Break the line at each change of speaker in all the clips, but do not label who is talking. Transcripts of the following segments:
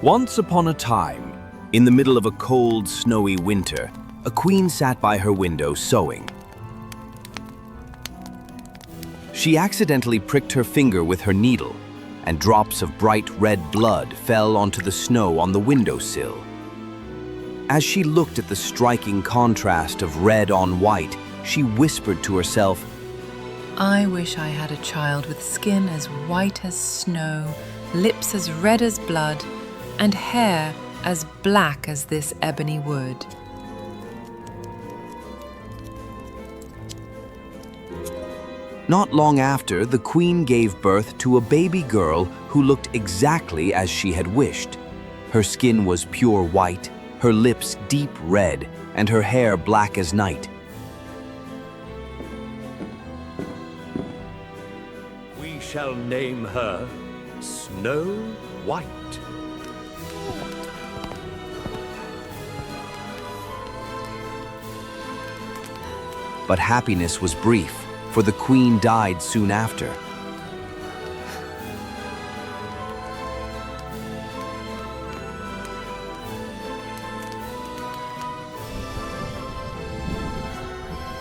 Once upon a time, in the middle of a cold, snowy winter, a queen sat by her window sewing. She accidentally pricked her finger with her needle, and drops of bright red blood fell onto the snow on the windowsill. As she looked at the striking contrast of red on white, she whispered to herself,
I wish I had a child with skin as white as snow, lips as red as blood, and hair as black as this ebony wood.
Not long after, the queen gave birth to a baby girl who looked exactly as she had wished. Her skin was pure white, her lips deep red, and her hair black as night.
We shall name her Snow White.
But happiness was brief, for the queen died soon after.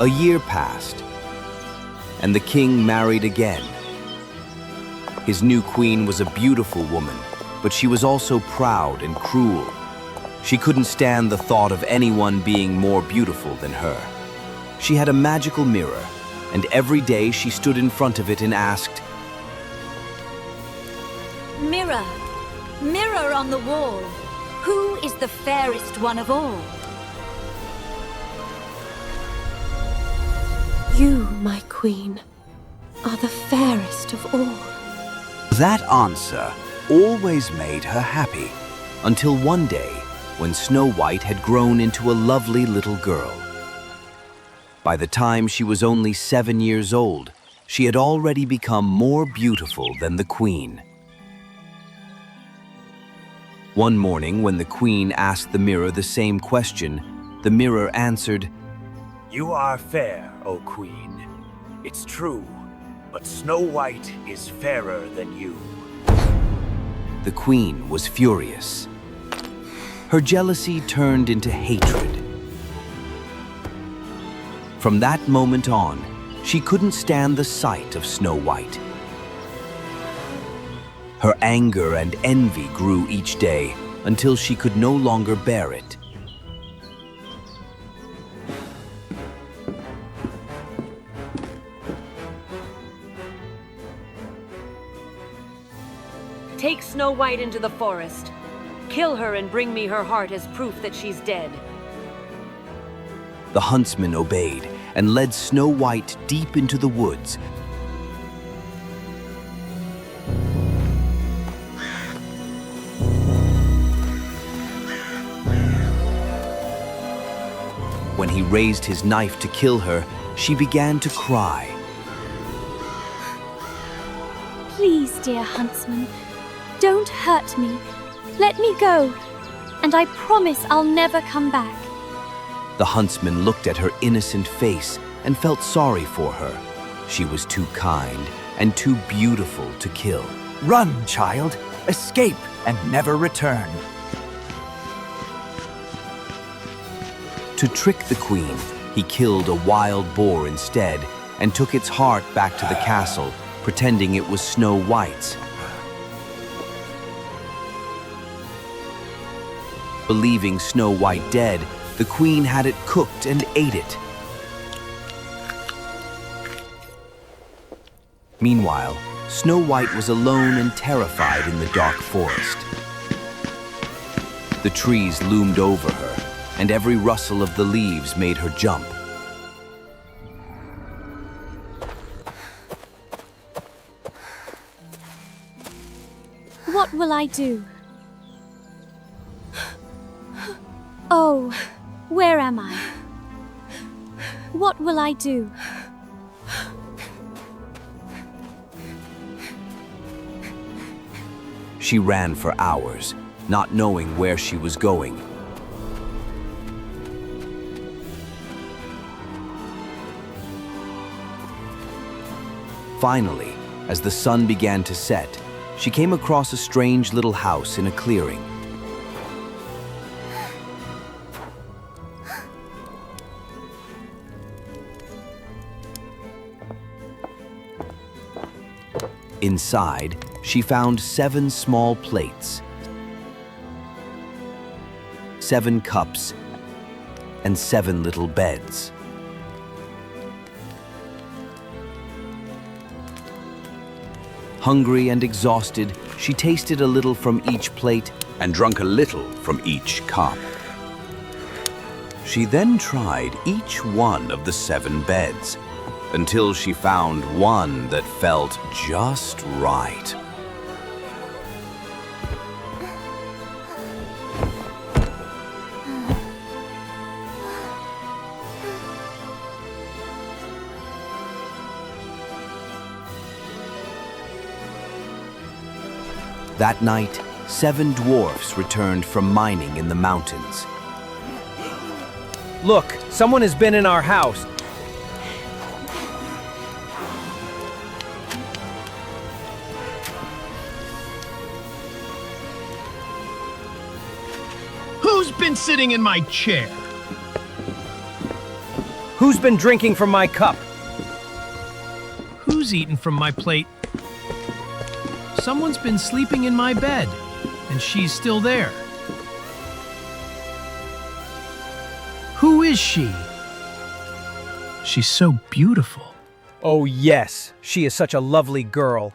A year passed, and the king married again. His new queen was a beautiful woman, but she was also proud and cruel. She couldn't stand the thought of anyone being more beautiful than her. She had a magical mirror, and every day she stood in front of it and asked,
Mirror, mirror on the wall, who is the fairest one of all?
You, my queen, are the fairest of all.
That answer always made her happy, until one day when Snow White had grown into a lovely little girl. By the time she was only 7 years old, she had already become more beautiful than the queen. One morning, when the queen asked the mirror the same question, the mirror answered,
You are fair, O queen. It's true, but Snow White is fairer than you.
The queen was furious. Her jealousy turned into hatred. From that moment on, she couldn't stand the sight of Snow White. Her anger and envy grew each day until she could no longer bear it.
Take Snow White into the forest. Kill her and bring me her heart as proof that she's dead.
The huntsman obeyed and led Snow White deep into the woods. When he raised his knife to kill her, she began to cry.
Please, dear huntsman, don't hurt me. Let me go, and I promise I'll never come back.
The huntsman looked at her innocent face and felt sorry for her. She was too kind and too beautiful to kill.
Run, child. Escape and never return.
To trick the queen, he killed a wild boar instead and took its heart back to the castle, pretending it was Snow White's. Believing Snow White dead, the queen had it cooked and ate it. Meanwhile, Snow White was alone and terrified in the dark forest. The trees loomed over her, and every rustle of the leaves made her jump.
What will I do? Oh, where am I? What will I do?
She ran for hours, not knowing where she was going. Finally, as the sun began to set, she came across a strange little house in a clearing. Inside, she found 7 small plates, 7 cups, and 7 little beds. Hungry and exhausted, she tasted a little from each plate
And drunk a little from each cup.
She then tried each one of the 7 beds until she found one that felt just right. That night, 7 dwarfs returned from mining in the mountains.
Look, someone has been in our house.
Who's been sitting in my chair?
Who's been drinking from my cup?
Who's eaten from my plate? Someone's been sleeping in my bed, and she's still there. Who is she? She's so beautiful.
Oh yes, she is such a lovely girl.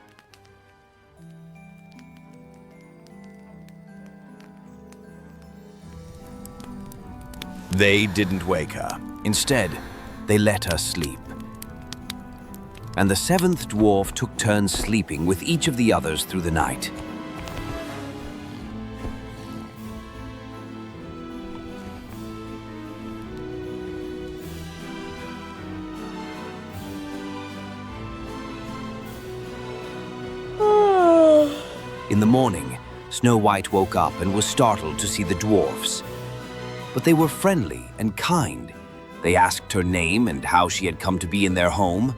They didn't wake her. Instead, they let her sleep. And the 7th dwarf took turns sleeping with each of the others through the night. In the morning, Snow White woke up and was startled to see the dwarfs. But they were friendly and kind. They asked her name and how she had come to be in their home.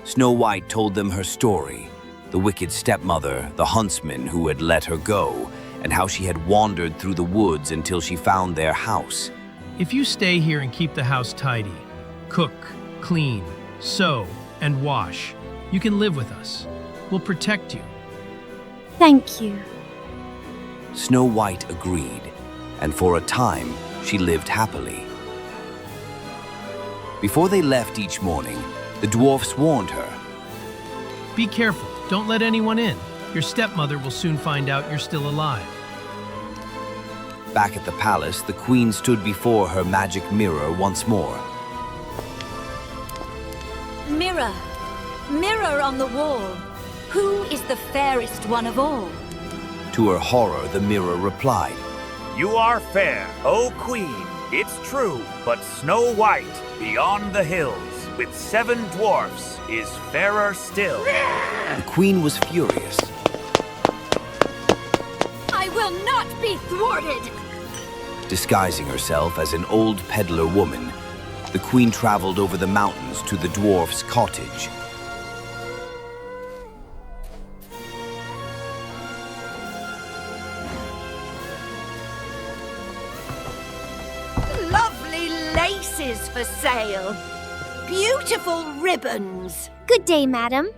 Snow White told them her story, the wicked stepmother, the huntsman who had let her go, and how she had wandered through the woods until she found their house.
If you stay here and keep the house tidy, cook, clean, sew, and wash, you can live with us. We'll protect you.
Thank you.
Snow White agreed, and for a time, she lived happily. Before they left each morning, the dwarfs warned her.
Be careful, don't let anyone in. Your stepmother will soon find out you're still alive.
Back at the palace, the queen stood before her magic mirror once more.
Mirror, mirror on the wall, who is the fairest one of all?
To her horror, the mirror replied,
You are fair, O Queen, it's true, but Snow White, beyond the hills, with 7 dwarfs, is fairer still.
The queen was furious.
I will not be thwarted!
Disguising herself as an old peddler woman, the queen traveled over the mountains to the dwarf's cottage.
Lovely laces for sale. Beautiful ribbons.
Good day, madam.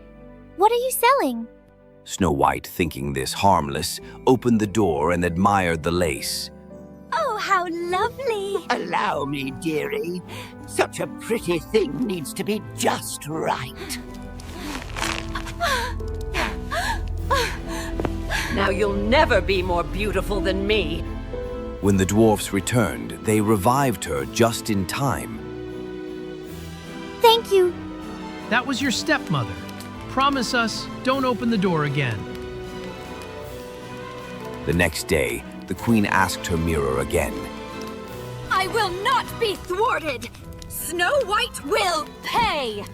What are you selling?
Snow White, thinking this harmless, opened the door and admired the lace.
Oh, how lovely.
Allow me, dearie. Such a pretty thing needs to be just right.
Now you'll never be more beautiful than me.
When the dwarfs returned, they revived her just in time.
Thank you.
That was your stepmother. Promise us, don't open the door again.
The next day, the queen asked her mirror again.
I will not be thwarted. Snow White will pay.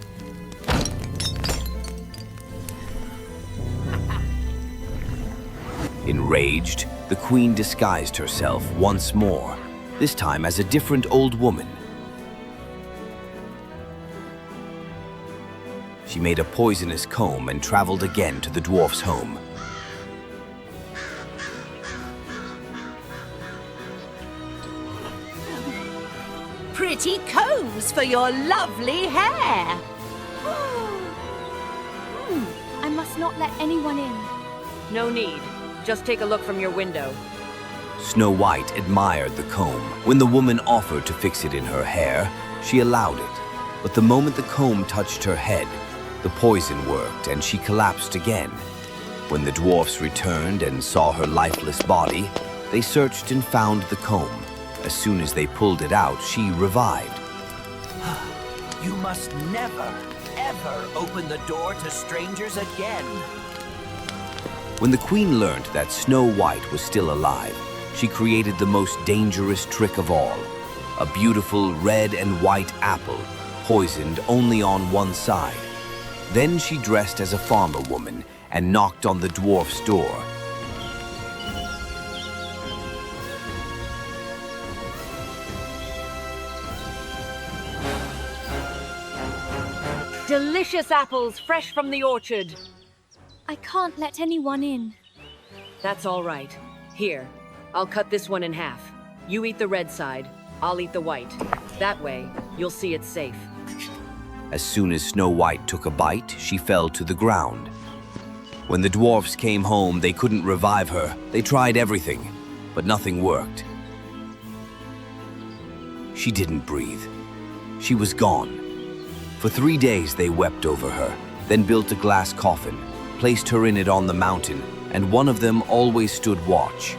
Enraged, the queen disguised herself once more, this time as a different old woman. She made a poisonous comb and traveled again to the dwarf's home.
Pretty combs for your lovely hair.
I must Please not let anyone in.
No need. Just take a look from your window.
Snow White admired the comb. When the woman offered to fix it in her hair, she allowed it. But the moment the comb touched her head, the poison worked and she collapsed again. When the dwarfs returned and saw her lifeless body, they searched and found the comb. As soon as they pulled it out, she revived.
You must never, ever open the door to strangers again.
When the queen learned that Snow White was still alive, she created the most dangerous trick of all. A beautiful red and white apple, poisoned only on one side. Then she dressed as a farmer woman and knocked on the dwarf's door.
Delicious apples fresh from the orchard.
I can't let anyone in.
That's all right. Here, I'll cut this one in half. You eat the red side, I'll eat the white. That way, you'll see it's safe.
As soon as Snow White took a bite, she fell to the ground. When the dwarfs came home, they couldn't revive her. They tried everything, but nothing worked. She didn't breathe. She was gone. For 3 days they wept over her, then built a glass coffin, placed her in it on the mountain, and one of them always stood watch.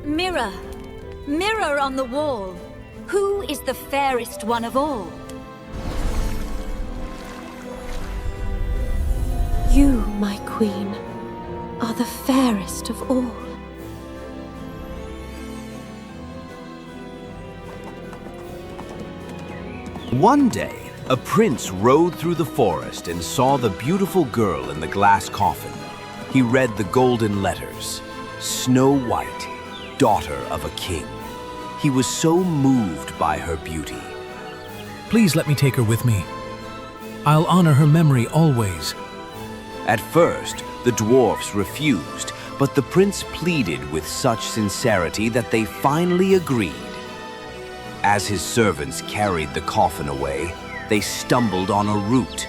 Mirror, mirror on the wall, who is the fairest one of all?
You, my queen, are the fairest of all.
One day, a prince rode through the forest and saw the beautiful girl in the glass coffin. He read the golden letters, Snow White, daughter of a king. He was so moved by her beauty.
Please let me take her with me. I'll honor her memory always.
At first, the dwarfs refused, but the prince pleaded with such sincerity that they finally agreed. As his servants carried the coffin away, they stumbled on a root.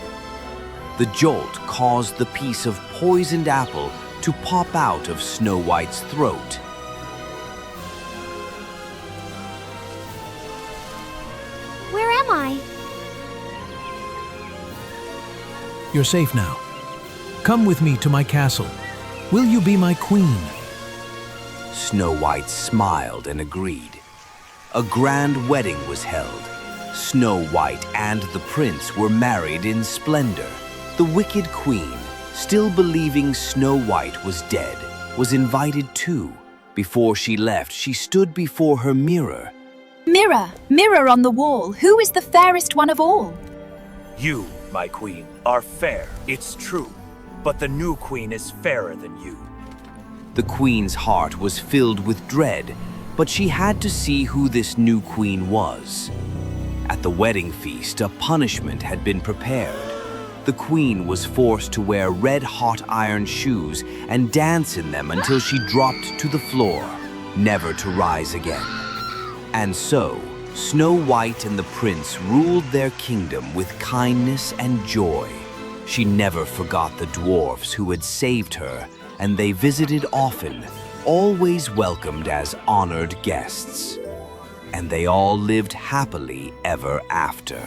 The jolt caused the piece of poisoned apple to pop out of Snow White's throat.
Where am I?
You're safe now. Come with me to my castle. Will you be my queen?
Snow White smiled and agreed. A grand wedding was held. Snow White and the prince were married in splendor. The wicked queen, still believing Snow White was dead, was invited too. Before she left, she stood before her mirror.
Mirror, mirror on the wall, who is the fairest one of all?
You, my queen, are fair, it's true. But the new queen is fairer than you.
The queen's heart was filled with dread, but she had to see who this new queen was. At the wedding feast, a punishment had been prepared. The queen was forced to wear red-hot iron shoes and dance in them until she dropped to the floor, never to rise again. And so, Snow White and the prince ruled their kingdom with kindness and joy. She never forgot the dwarfs who had saved her, and they visited often, always welcomed as honored guests. And they all lived happily ever after.